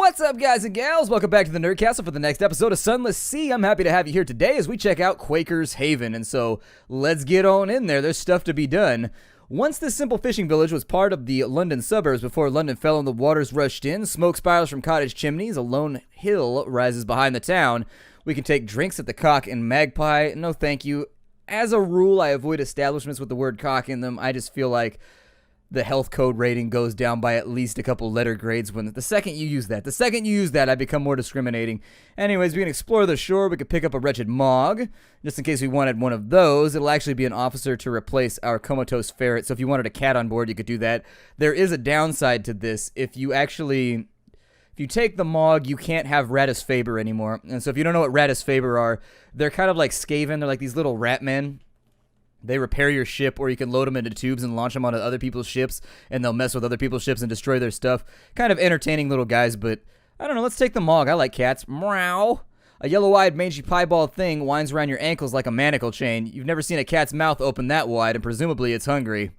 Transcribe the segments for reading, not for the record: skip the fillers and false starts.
What's up, guys and gals? Welcome back to the Nerd Castle for the next episode of Sunless Sea. I'm happy to have you here today as we check out Quaker's Haven, and so let's get on in there. There's stuff to be done. Once this simple fishing village was part of the London suburbs before London fell and the waters rushed in, smoke spirals from cottage chimneys, a lone hill rises behind the town. We can take drinks at the Cock and Magpie. No thank you. As a rule, I avoid establishments with the word cock in them. I just feel like the health code rating goes down by at least a couple letter grades when the second you use that, I become more discriminating. Anyways, we can explore the shore. We could pick up a wretched Mog, just in case we wanted one of those. It'll actually be an officer to replace our comatose ferret, so if you wanted a cat on board, you could do that. There is a downside to this. If you take the Mog, you can't have Ratus Faber anymore. And so if you don't know what Ratus Faber are, they're kind of like Skaven. They're like these little rat men. They repair your ship, or you can load them into tubes and launch them onto other people's ships, and they'll mess with other people's ships and destroy their stuff. Kind of entertaining little guys, but I don't know. Let's take the Mog. I like cats. Meow. A yellow-eyed, mangy piebald thing winds around your ankles like a manacle chain. You've never seen a cat's mouth open that wide, and presumably it's hungry.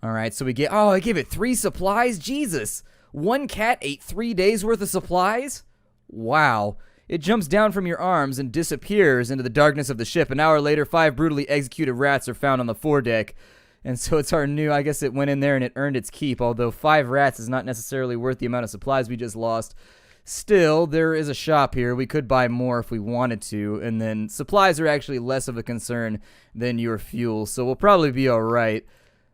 All right, so we get... Oh, I gave it 3 supplies? Jesus. One cat ate 3 days' worth of supplies? Wow. It jumps down from your arms and disappears into the darkness of the ship. An hour later, 5 brutally executed rats are found on the foredeck. And so it's our new, I guess it went in there and it earned its keep, although 5 rats is not necessarily worth the amount of supplies we just lost. Still, there is a shop here. We could buy more if we wanted to, and then supplies are actually less of a concern than your fuel, so we'll probably be alright.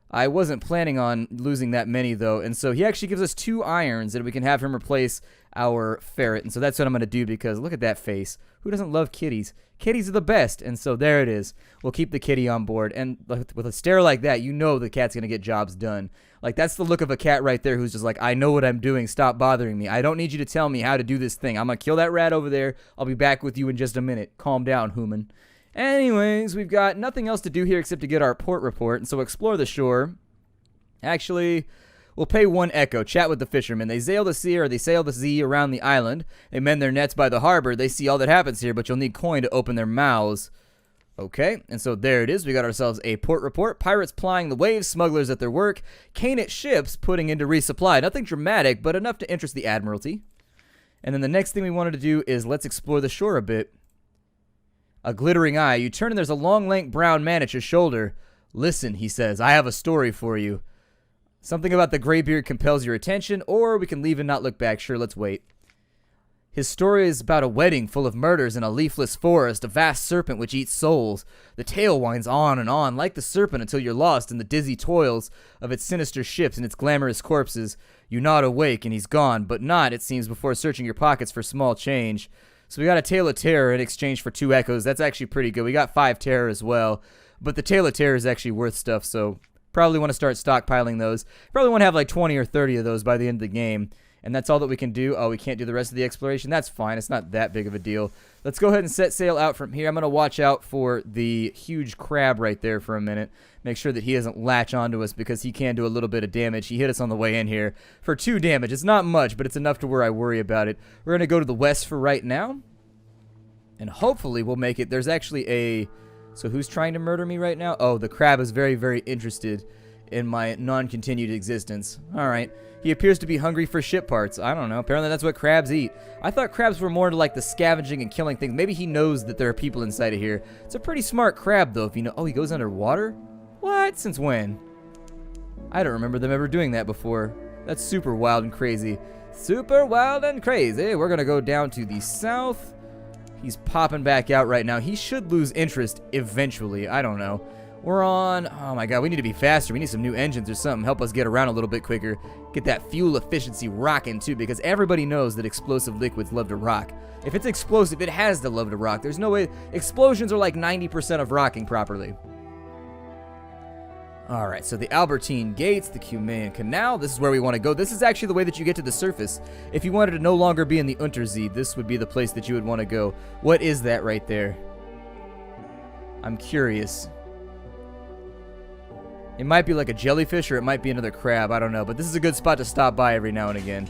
I wasn't planning on losing that many, though, and so he actually gives us 2 irons, and we can have him replace our ferret, and so that's what I'm going to do, because look at that face. Who doesn't love kitties? Kitties are the best, and so there it is. We'll keep the kitty on board, and with a stare like that, you know the cat's going to get jobs done. Like, that's the look of a cat right there who's just like, I know what I'm doing, stop bothering me. I don't need you to tell me how to do this thing. I'm going to kill that rat over there. I'll be back with you in just a minute. Calm down, human. Anyways, we've got nothing else to do here except to get our port report, and so explore the shore. Actually, we'll pay 1 echo. Chat with the fishermen. They sail the sea, or they sail the sea around the island. They mend their nets by the harbor. They see all that happens here, but you'll need coin to open their mouths. Okay, and so there it is. We got ourselves a port report. Pirates plying the waves, smugglers at their work, Canaan ships putting into resupply. Nothing dramatic, but enough to interest the Admiralty. And then the next thing we wanted to do is let's explore the shore a bit. A glittering eye. You turn and there's a long, lank brown man at your shoulder. Listen, he says, I have a story for you. Something about the graybeard compels your attention, or we can leave and not look back. Sure, let's wait. His story is about a wedding full of murders in a leafless forest, a vast serpent which eats souls. The tale winds on and on, like the serpent, until you're lost in the dizzy toils of its sinister ships and its glamorous corpses. You nod awake, and he's gone, but not, it seems, before searching your pockets for small change. So we got a Tale of Terror in exchange for 2 echoes. That's actually pretty good. We got 5 terror as well, but the Tale of Terror is actually worth stuff, so probably want to start stockpiling those. Probably want to have like 20 or 30 of those by the end of the game. And that's all that we can do. Oh, we can't do the rest of the exploration. That's fine. It's not that big of a deal. Let's go ahead and set sail out from here. I'm going to watch out for the huge crab right there for a minute. Make sure that he doesn't latch onto us because he can do a little bit of damage. He hit us on the way in here for 2 damage. It's not much, but it's enough to where I worry about it. We're going to go to the west for right now. And hopefully we'll make it. There's actually a... So who's trying to murder me right now? Oh, the crab is very, very interested in my non-continued existence. Alright. He appears to be hungry for ship parts. I don't know. Apparently that's what crabs eat. I thought crabs were more into like the scavenging and killing things. Maybe he knows that there are people inside of here. It's a pretty smart crab though, if you know. Oh, he goes underwater? What? Since when? I don't remember them ever doing that before. That's super wild and crazy. Super wild and crazy. We're gonna go down to the south. He's popping back out right now. He should lose interest eventually. I don't know. We're on... Oh my god, we need to be faster. We need some new engines or something. Help us get around a little bit quicker. Get that fuel efficiency rocking too, because everybody knows that explosive liquids love to rock. If it's explosive, it has to love to rock. There's no way... Explosions are like 90% of rocking properly. Alright, so the Albertine Gates, the Cumaen Canal, this is where we want to go. This is actually the way that you get to the surface. If you wanted to no longer be in the Untersee, this would be the place that you would want to go. What is that right there? I'm curious. It might be like a jellyfish or it might be another crab, I don't know. But this is a good spot to stop by every now and again.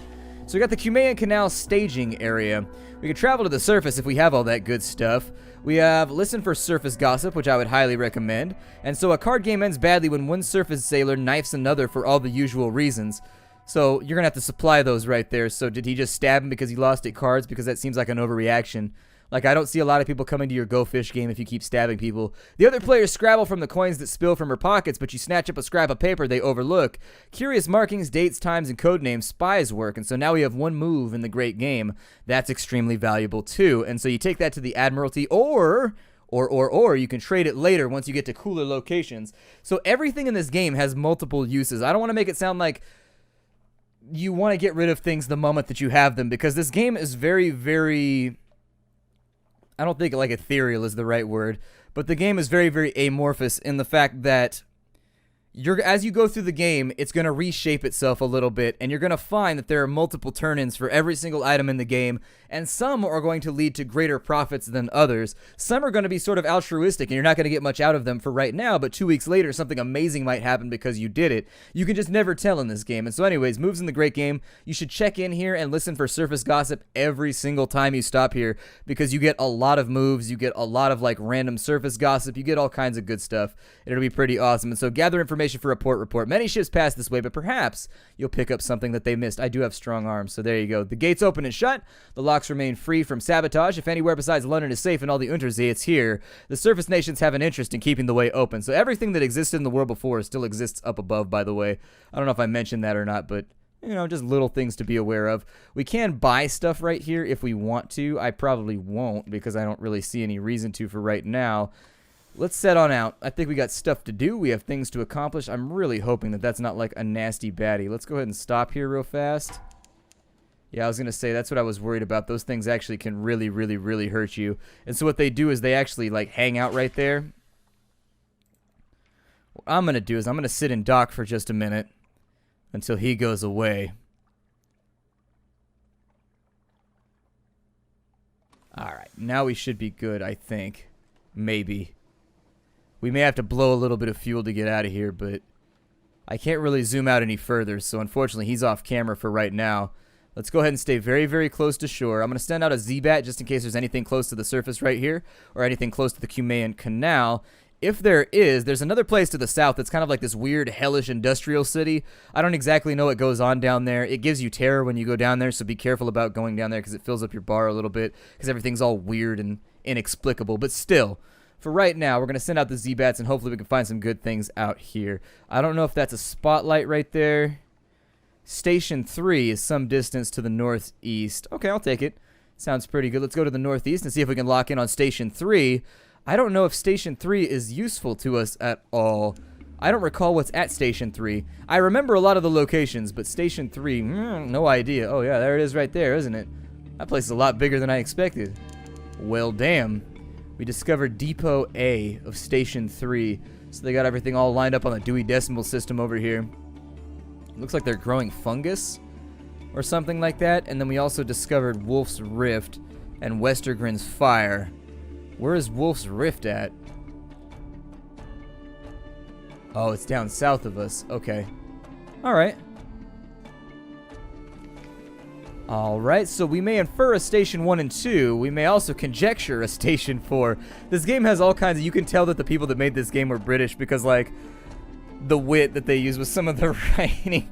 So we got the Cumaen Canal staging area. We can travel to the surface if we have all that good stuff. We have listen for surface gossip, which I would highly recommend. And so a card game ends badly when one surface sailor knifes another for all the usual reasons. So you're going to have to supply those right there. So did he just stab him because he lost 8 cards? Because that seems like an overreaction. Like, I don't see a lot of people coming to your Go Fish game if you keep stabbing people. The other players scrabble from the coins that spill from her pockets, but you snatch up a scrap of paper they overlook. Curious markings, dates, times, and code names spies work, and so now we have one move in the great game. That's extremely valuable, too. And so you take that to the Admiralty, or you can trade it later once you get to cooler locations. So everything in this game has multiple uses. I don't want to make it sound like you want to get rid of things the moment that you have them, because this game is very, very... I don't think like ethereal is the right word, but the game is very, very amorphous in the fact that as you go through the game, it's going to reshape itself a little bit, and you're going to find that there are multiple turn-ins for every single item in the game, and some are going to lead to greater profits than others. Some are going to be sort of altruistic, and you're not going to get much out of them for right now, but 2 weeks later, something amazing might happen because you did it. You can just never tell in this game. And so anyways, moves in the great game. You should check in here and listen for surface gossip every single time you stop here, because you get a lot of moves, you get a lot of like random surface gossip, you get all kinds of good stuff. It'll be pretty awesome. And so gather information for a port report. Many ships pass this way, but perhaps you'll pick up something that they missed. I do have strong arms, so there you go. The gates open and shut. The locks remain free from sabotage. If anywhere besides London is safe in all the Untersee, it's here. The surface nations have an interest in keeping the way open. So everything that existed in the world before still exists up above, by the way. I don't know if I mentioned that or not, but you know, just little things to be aware of. We can buy stuff right here if we want to. I probably won't because I don't really see any reason to for right now. Let's set on out. I think we got stuff to do. We have things to accomplish. I'm really hoping that that's not like a nasty baddie. Let's go ahead and stop here real fast. Yeah, I was going to say, that's what I was worried about. Those things actually can really, really, really hurt you. And so what they do is they actually, like, hang out right there. What I'm going to do is I'm going to sit and dock for just a minute until he goes away. Alright, now we should be good, I think. Maybe. We may have to blow a little bit of fuel to get out of here, but I can't really zoom out any further, so unfortunately he's off camera for right now. Let's go ahead and stay very, very close to shore. I'm going to send out a Z-Bat just in case there's anything close to the surface right here, or anything close to the Cumaen Canal. If there is, there's another place to the south that's kind of like this weird, hellish industrial city. I don't exactly know what goes on down there. It gives you terror when you go down there, so be careful about going down there because it fills up your bar a little bit, because everything's all weird and inexplicable. But still, for right now, we're going to send out the Z-Bats, and hopefully we can find some good things out here. I don't know if that's a spotlight right there. Station 3 is some distance to the northeast. Okay, I'll take it. Sounds pretty good. Let's go to the northeast and see if we can lock in on Station 3. I don't know if Station 3 is useful to us at all. I don't recall what's at Station 3. I remember a lot of the locations, but Station 3, no idea. Oh, yeah, there it is right there, isn't it? That place is a lot bigger than I expected. Well, damn. We discovered Depot A of Station 3. So they got everything all lined up on the Dewey Decimal System over here. Looks like they're growing fungus or something like that. And then we also discovered Wolf's Rift and Westergren's Fire. Where is Wolf's Rift at? Oh, it's down south of us. Okay. Alright. Alright, so we may infer a Station 1 and 2. We may also conjecture a Station 4. This game has all kinds of... You can tell that the people that made this game were British because, like, the wit that they use with some of the writing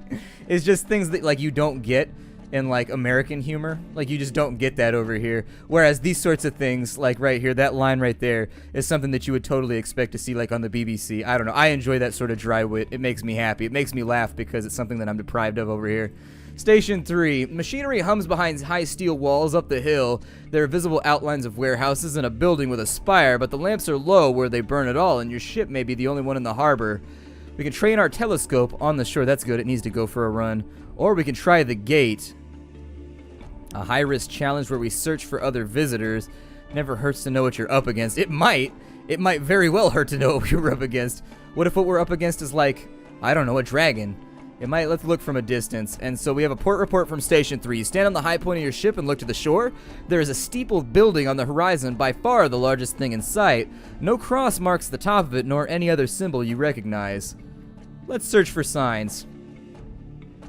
is just things that, like, you don't get in, like, American humor. Like, you just don't get that over here. Whereas these sorts of things, like right here, that line right there, is something that you would totally expect to see, like, on the BBC. I don't know. I enjoy that sort of dry wit. It makes me happy. It makes me laugh because it's something that I'm deprived of over here. Station 3. Machinery hums behind high steel walls up the hill. There are visible outlines of warehouses and a building with a spire, but the lamps are low where they burn at all, and your ship may be the only one in the harbor. We can train our telescope on the shore. That's good. It needs to go for a run. Or we can try the gate. A high-risk challenge where we search for other visitors. Never hurts to know what you're up against. It might. It might very well hurt to know what you're up against. What if what we're up against is like, I don't know, a dragon? It might. Let's look from a distance. And so we have a port report from Station 3. You stand on the high point of your ship and look to the shore. There is a steepled building on the horizon, by far the largest thing in sight. No cross marks the top of it, nor any other symbol you recognize. Let's search for signs.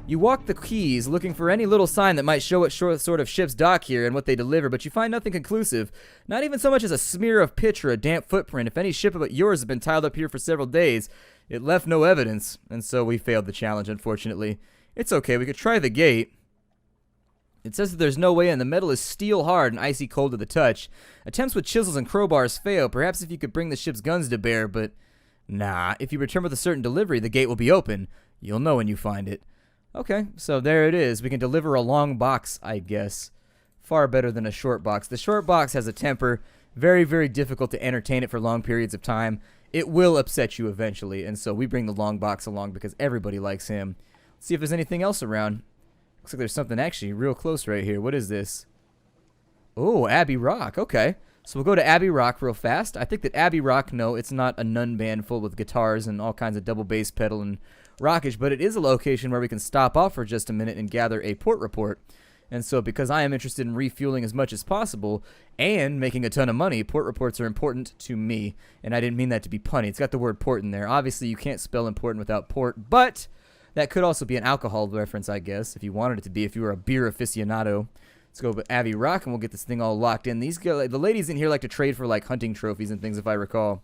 You walk the quays looking for any little sign that might show what sort of ships dock here and what they deliver, but you find nothing conclusive. Not even so much as a smear of pitch or a damp footprint. If any ship but yours has been tiled up here for several days, it left no evidence, and so we failed the challenge, unfortunately. It's okay, we could try the gate. It says that there's no way in. The metal is steel hard and icy cold to the touch. Attempts with chisels and crowbars fail. Perhaps if you could bring the ship's guns to bear, but nah. If you return with a certain delivery, the gate will be open. You'll know when you find it. Okay, so there it is. We can deliver a long box, I guess. Far better than a short box. The short box has a temper. Very, very difficult to entertain it for long periods of time. It will upset you eventually, and so we bring the long box along because everybody likes him. Let's see if there's anything else around. Looks like there's something actually real close right here. What is this? Oh, Abbey Rock. Okay. So we'll go to Abbey Rock real fast. I think that Abbey Rock, no, it's not a nun band full with guitars and all kinds of double bass pedal and rockage, but it is a location where we can stop off for just a minute and gather a port report. And so because I am interested in refueling as much as possible and making a ton of money, port reports are important to me. And I didn't mean that to be punny. It's got the word port in there. Obviously, you can't spell important without port, but that could also be an alcohol reference, I guess, if you wanted it to be, if you were a beer aficionado. Let's go with Abbey Rock, and we'll get this thing all locked in. These the ladies in here like to trade for, like, hunting trophies and things, if I recall.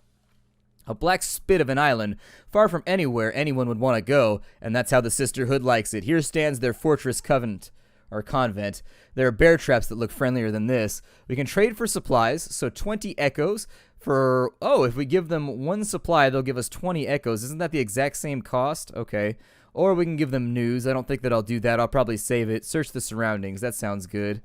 A black spit of an island, far from anywhere anyone would want to go, and that's how the sisterhood likes it. Here stands their fortress convent. There are bear traps that look friendlier than this. We can trade for supplies, so 20 echoes for... Oh, if we give them one supply, they'll give us 20 echoes. Isn't that the exact same cost? Okay. Or we can give them news. I don't think that I'll do that. I'll probably save it. Search the surroundings. That sounds good.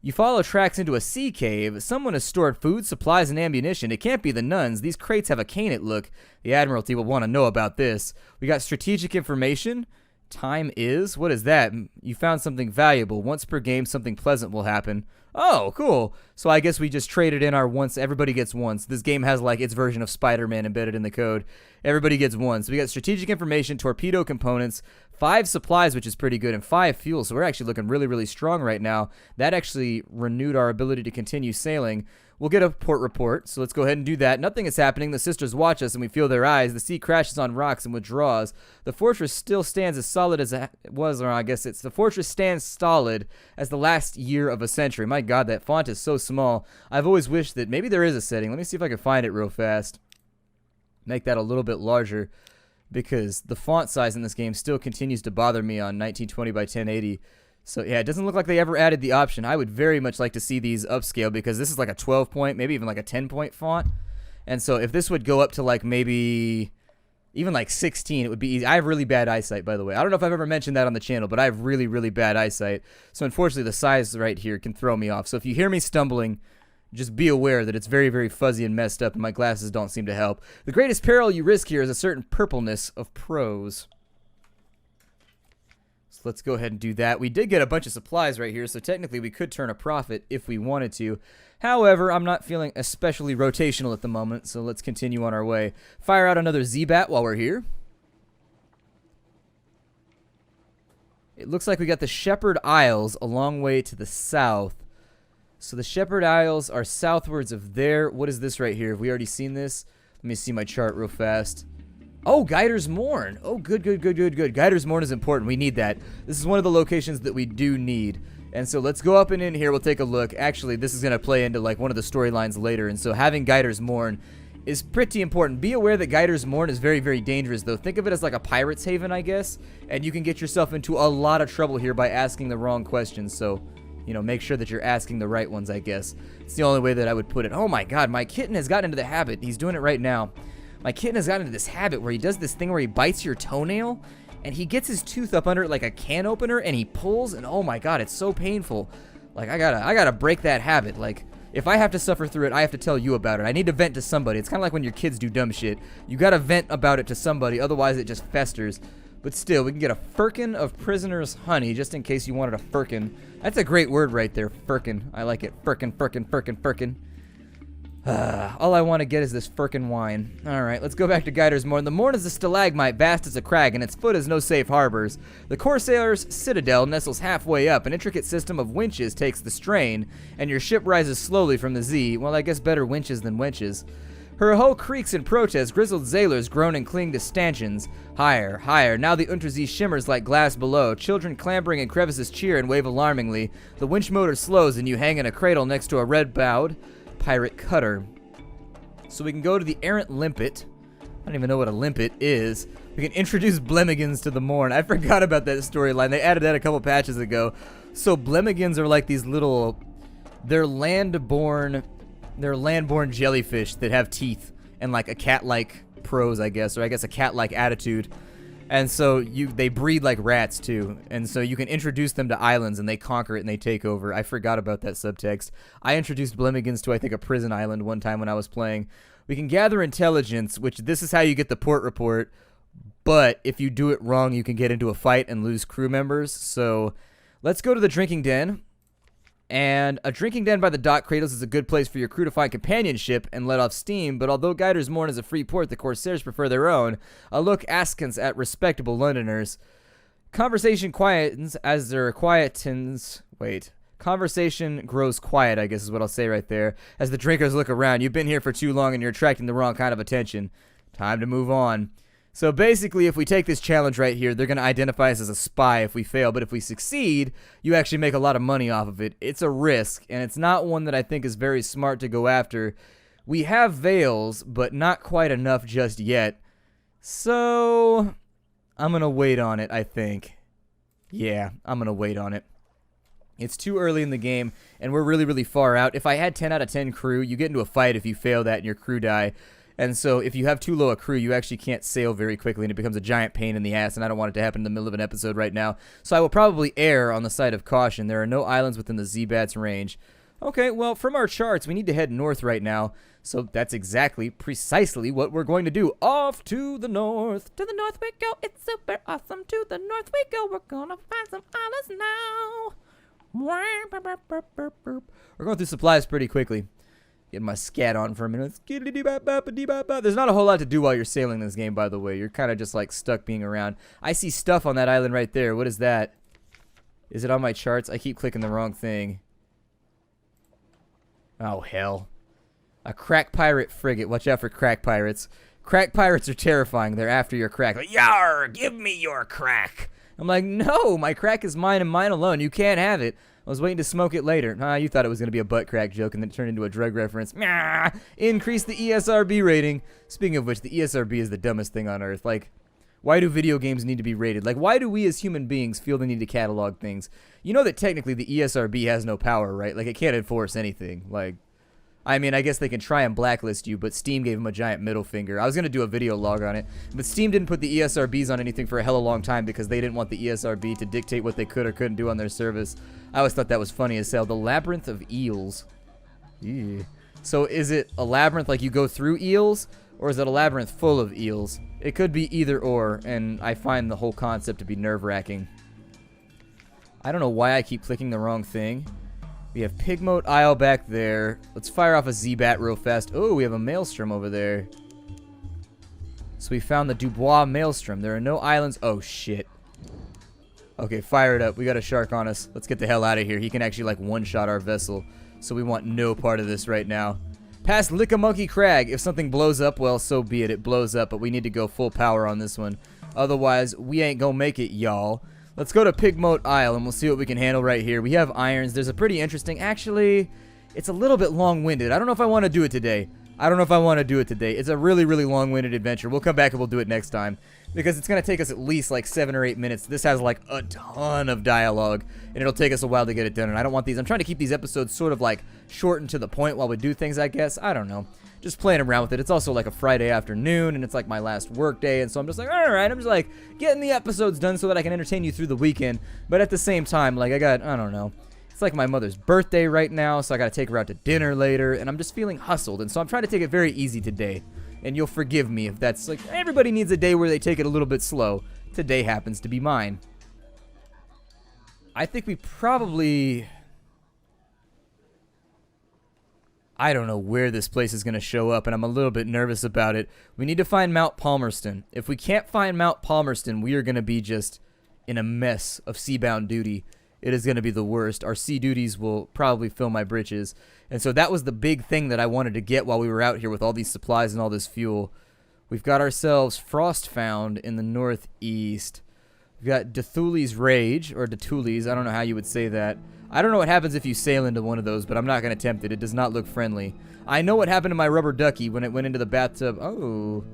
You follow tracks into a sea cave. Someone has stored food, supplies, and ammunition. It can't be the nuns. These crates have a Canaan look. The Admiralty will want to know about this. We got strategic information. Time is? What is that? You found something valuable. Once per game, something pleasant will happen. Oh, cool. So I guess we just traded in our once. Everybody gets once. This game has like its version of Spider-Man embedded in the code. Everybody gets once. We got strategic information, torpedo components, 5 supplies, which is pretty good, and 5 fuel. So we're actually looking really, really strong right now. That actually renewed our ability to continue sailing. We'll get a port report, so let's go ahead and do that. Nothing is happening. The sisters watch us, and we feel their eyes. The sea crashes on rocks and withdraws. The fortress still stands as solid as it was, or I guess it's the fortress stands solid as the last year of a century. My God, that font is so small. I've always wished that maybe there is a setting. Let me see if I can find it real fast. Make that a little bit larger, because the font size in this game still continues to bother me on 1920 by 1080. So, yeah, it doesn't look like they ever added the option. I would very much like to see these upscale because this is like a 12-point, maybe even like a 10-point font. And so if this would go up to like maybe even like 16, it would be easy. I have really bad eyesight, by the way. I don't know if I've ever mentioned that on the channel, but I have really, really bad eyesight. So, unfortunately, the size right here can throw me off. So, if you hear me stumbling, just be aware that it's very, very fuzzy and messed up, and my glasses don't seem to help. The greatest peril you risk here is a certain purpleness of prose. So let's go ahead and do that. We did get a bunch of supplies right here, so technically we could turn a profit if we wanted to. However, I'm not feeling especially rotational at the moment, so let's continue on our way. Fire out another Z-Bat while we're here. It looks like we got the Shepherd Isles a long way to the south. So the Shepherd Isles are southwards of there. What is this right here? Have we already seen this? Let me see my chart real fast. Oh, Gaider's Mourn. Oh, good. Gaider's Mourn is important. We need that. This is one of the locations that we do need. And so let's go up and in here. We'll take a look. Actually, this is going to play into like one of the storylines later. And so having Gaider's Mourn is pretty important. Be aware that Gaider's Mourn is very, very dangerous, though. Think of it as like a pirate's haven, I guess. And you can get yourself into a lot of trouble here by asking the wrong questions. So, you know, make sure that you're asking the right ones, I guess. It's the only way that I would put it. Oh my God, my kitten has gotten into the habit. He's doing it right now. My kitten has gotten into this habit where he does this thing where he bites your toenail, and he gets his tooth up under it like a can opener, and he pulls, and oh my God, it's so painful. Like, I gotta break that habit. Like, if I have to suffer through it, I have to tell you about it. I need to vent to somebody. It's kind of like when your kids do dumb shit. You gotta vent about it to somebody, otherwise it just festers. But still, we can get a firkin of prisoner's honey, just in case you wanted a firkin. That's a great word right there, firkin. I like it. Firkin. All I want to get is this firkin wine. Alright, let's go back to Gaider's Mourn. The Mourn is a stalagmite, vast as a crag, and its foot is no safe harbors. The Corsair's citadel nestles halfway up. An intricate system of winches takes the strain, and your ship rises slowly from the Z. Well, I guess better winches than wenches. Her hull creaks in protest. Grizzled sailors groan and cling to stanchions. Higher, higher. Now the Untersee shimmers like glass below. Children clambering in crevices cheer and wave alarmingly. The winch motor slows, and you hang in a cradle next to a red-bowed pirate cutter. So we can go to the Errant Limpet. don't even know what a limpet is. We can introduce Blemigans to the Mourn. I forgot about that storyline. They added that a couple patches ago. So Blemigans are like these little, they're land-born jellyfish that have teeth and like a cat-like prose, I guess, or I guess a cat-like attitude. And so they breed like rats too, and so you can introduce them to islands and they conquer it and they take over. I forgot about that subtext. I introduced Blemigans to, I think, a prison island one time when I was playing. We can gather intelligence, which this is how you get the port report, but if you do it wrong, you can get into a fight and lose crew members. So let's go to the drinking den. And a drinking den by the dock cradles is a good place for your crew to find companionship and let off steam, but although Gaider's Mourn is a free port, the Corsairs prefer their own. A look askance at respectable Londoners. Conversation quietens as there quietens... Wait. Conversation grows quiet, I guess is what I'll say right there. As the drinkers look around, you've been here for too long and you're attracting the wrong kind of attention. Time to move on. So basically, if we take this challenge right here, they're going to identify us as a spy if we fail. But if we succeed, you actually make a lot of money off of it. It's a risk, and it's not one that I think is very smart to go after. We have veils, but not quite enough just yet. So I'm going to wait on it, I think. Yeah, I'm going to wait on it. It's too early in the game, and we're really, really far out. If I had 10 out of 10 crew, you get into a fight if you fail that and your crew die. And so if you have too low a crew, you actually can't sail very quickly, and it becomes a giant pain in the ass, and I don't want it to happen in the middle of an episode right now. So I will probably err on the side of caution. There are no islands within the Z-Bat's range. Okay, well, from our charts, we need to head north right now. So that's precisely what we're going to do. Off to the north. To the north we go. It's super awesome. To the north we go. We're gonna find some islands now. We're going through supplies pretty quickly. Get my scat on for a minute. There's not a whole lot to do while you're sailing this game, by the way. You're kind of just like stuck being around. I see stuff on that island right there. What is that? Is it on my charts? I keep clicking the wrong thing. Oh, hell. A crack pirate frigate. Watch out for crack pirates. Crack pirates are terrifying. They're after your crack. Like, yar, give me your crack. I'm like, no, my crack is mine and mine alone. You can't have it. I was waiting to smoke it later. You thought it was going to be a butt crack joke and then it turned into a drug reference. Increase the ESRB rating. Speaking of which, the ESRB is the dumbest thing on earth. Like, why do video games need to be rated? Like, why do we as human beings feel the need to catalog things? You know that technically the ESRB has no power, right? Like, it can't enforce anything. Like, I mean, I guess they can try and blacklist you, but Steam gave them a giant middle finger. I was going to do a video log on it, but Steam didn't put the ESRBs on anything for a hella long time because they didn't want the ESRB to dictate what they could or couldn't do on their service. I always thought that was funny as hell. The Labyrinth of Eels. Yeah. So is it a labyrinth like you go through eels, or is it a labyrinth full of eels? It could be either or, and I find the whole concept to be nerve-wracking. I don't know why I keep clicking the wrong thing. We have Pigmoat Isle back there. Let's fire off a Z-Bat real fast. Oh, we have a Maelstrom over there. So we found the Dubois Maelstrom. There are no islands. Oh, shit. Okay, fire it up. We got a shark on us. Let's get the hell out of here. He can actually, like, one-shot our vessel. So we want no part of this right now. Past Lickamonkey Crag. If something blows up, well, so be it. It blows up, but we need to go full power on this one. Otherwise, we ain't gonna make it, y'all. Let's go to Pigmoat Isle, and we'll see what we can handle right here. We have irons. There's a pretty interesting... Actually, it's a little bit long-winded. I don't know if I want to do it today. It's a really, really long-winded adventure. We'll come back and we'll do it next time. Because it's going to take us at least like 7 or 8 minutes. This has like a ton of dialogue, and it'll take us a while to get it done. And I don't want these... I'm trying to keep these episodes sort of like short and to the point while we do things, I guess. I don't know. Just playing around with it. It's also like a Friday afternoon, and it's like my last work day, and so I'm just like, alright, I'm just like getting the episodes done so that I can entertain you through the weekend. But at the same time, like I don't know. It's like my mother's birthday right now, so I gotta take her out to dinner later, and I'm just feeling hustled, and so I'm trying to take it very easy today. And you'll forgive me if that's like, everybody needs a day where they take it a little bit slow. Today happens to be mine. I think we probably... I don't know where this place is going to show up, and I'm a little bit nervous about it. We need to find Mount Palmerston. If we can't find Mount Palmerston, we are going to be just in a mess of seabound duty. It is going to be the worst. Our sea duties will probably fill my britches. And so that was the big thing that I wanted to get while we were out here with all these supplies and all this fuel. We've got ourselves Frostfound in the northeast. We've got Dethuli's Rage, or Dethuli's. I don't know how you would say that. I don't know what happens if you sail into one of those, but I'm not going to attempt it. It does not look friendly. I know what happened to my rubber ducky when it went into the bathtub. Oh.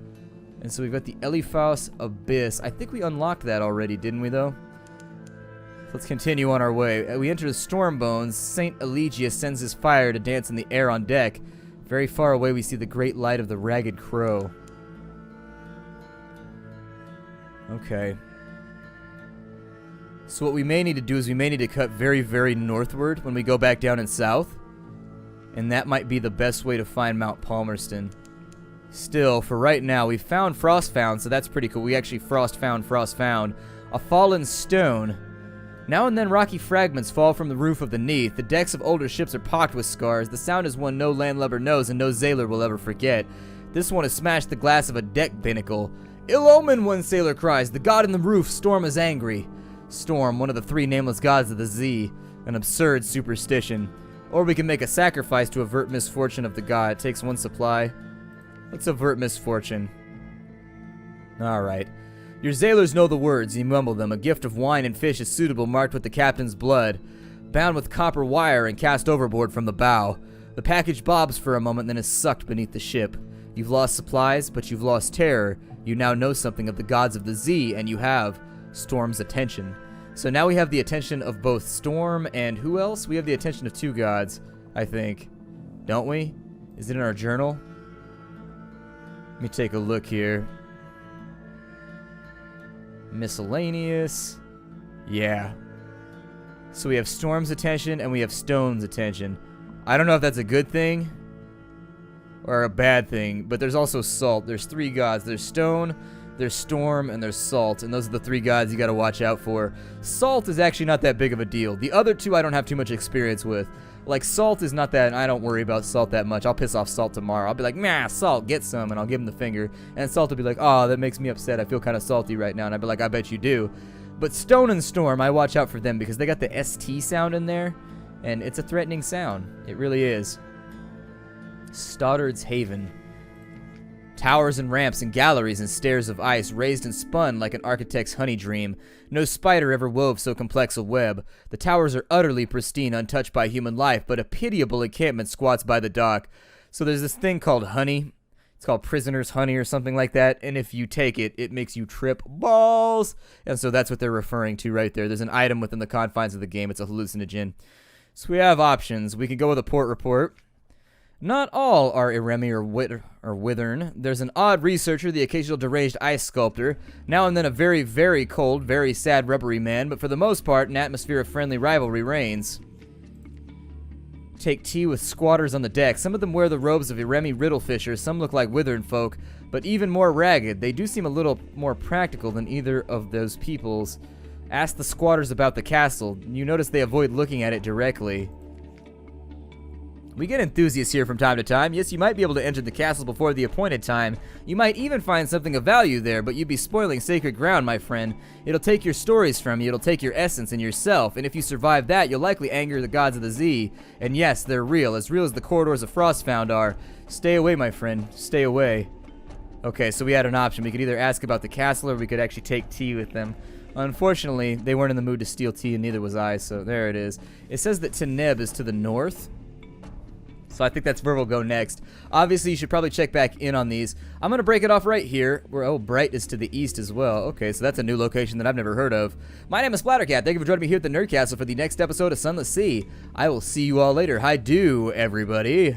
And so we've got the Eliphas Abyss. I think we unlocked that already, didn't we, though? Let's continue on our way. We enter the Stormbones. Saint Eligius sends his fire to dance in the air on deck. Very far away, we see the great light of the Ragged Crow. Okay. So what we may need to do is we may need to cut very, very northward when we go back down in south. And that might be the best way to find Mount Palmerston. Still, for right now, we found Frostfound, so that's pretty cool. We actually Frostfound. A fallen stone. Now and then rocky fragments fall from the roof of the Neath. The decks of older ships are pocked with scars. The sound is one no landlubber knows and no sailor will ever forget. This one has smashed the glass of a deck binnacle. Ill omen, one sailor cries. The god in the roof, Storm, is angry. Storm, one of the three nameless gods of the Sea. An absurd superstition. Or we can make a sacrifice to avert misfortune of the god. It takes one supply. Let's avert misfortune. Alright. Your sailors know the words, you mumble them. A gift of wine and fish is suitable, marked with the captain's blood. Bound with copper wire and cast overboard from the bow. The package bobs for a moment, then is sucked beneath the ship. You've lost supplies, but you've lost terror. You now know something of the gods of the Sea, and you have Storm's attention. So now we have the attention of both Storm and who else? We have the attention of two gods, I think. Don't we? Is it in our journal? Let me take a look here. Miscellaneous. Yeah. So we have Storm's attention and we have Stone's attention. I don't know if that's a good thing or a bad thing, but there's also Salt. There's three gods. There's Stone, there's Storm, and there's Salt, and those are the three gods you gotta watch out for. Salt is actually not that big of a deal. The other two I don't have too much experience with. Like, Salt is not that, I don't worry about Salt that much. I'll piss off Salt tomorrow. I'll be like, nah, Salt, get some, and I'll give him the finger. And Salt will be like, oh, that makes me upset. I feel kind of salty right now. And I'd be like, I bet you do. But Stone and Storm, I watch out for them because they got the ST sound in there, and it's a threatening sound. It really is. Stoddard's Haven. Towers and ramps and galleries and stairs of ice, raised and spun like an architect's honey dream. No spider ever wove so complex a web. The towers are utterly pristine, untouched by human life, but a pitiable encampment squats by the dock. So there's this thing called honey. It's called prisoner's honey or something like that, and if you take it, it makes you trip balls. And so that's what they're referring to right there. There's an item within the confines of the game. It's a hallucinogen. So we have options. We can go with a port report. Not all are Iremi or Withern. There's an odd researcher, the occasional deranged ice sculptor, now and then a very, very cold, very sad rubbery man, but for the most part, an atmosphere of friendly rivalry reigns. Take tea with squatters on the deck. Some of them wear the robes of Iremi riddlefishers, some look like Withern folk, but even more ragged. They do seem a little more practical than either of those peoples. Ask the squatters about the castle. You notice they avoid looking at it directly. We get enthusiasts here from time to time. Yes, you might be able to enter the castle before the appointed time. You might even find something of value there, but you'd be spoiling sacred ground, my friend. It'll take your stories from you, it'll take your essence and yourself, and if you survive that, you'll likely anger the gods of the Sea. And yes, they're real as the corridors of Frostfound are. Stay away, my friend. Stay away. Okay, so we had an option. We could either ask about the castle, or we could actually take tea with them. Unfortunately, they weren't in the mood to steal tea, and neither was I, so there it is. It says that Teneb is to the north. So I think that's where we'll go next. Obviously, you should probably check back in on these. I'm going to break it off right here, where, oh, Bright is to the east as well. Okay, so that's a new location that I've never heard of. My name is Splattercat. Thank you for joining me here at the Nerd Castle for the next episode of Sunless Sea. I will see you all later. Hi-do, everybody.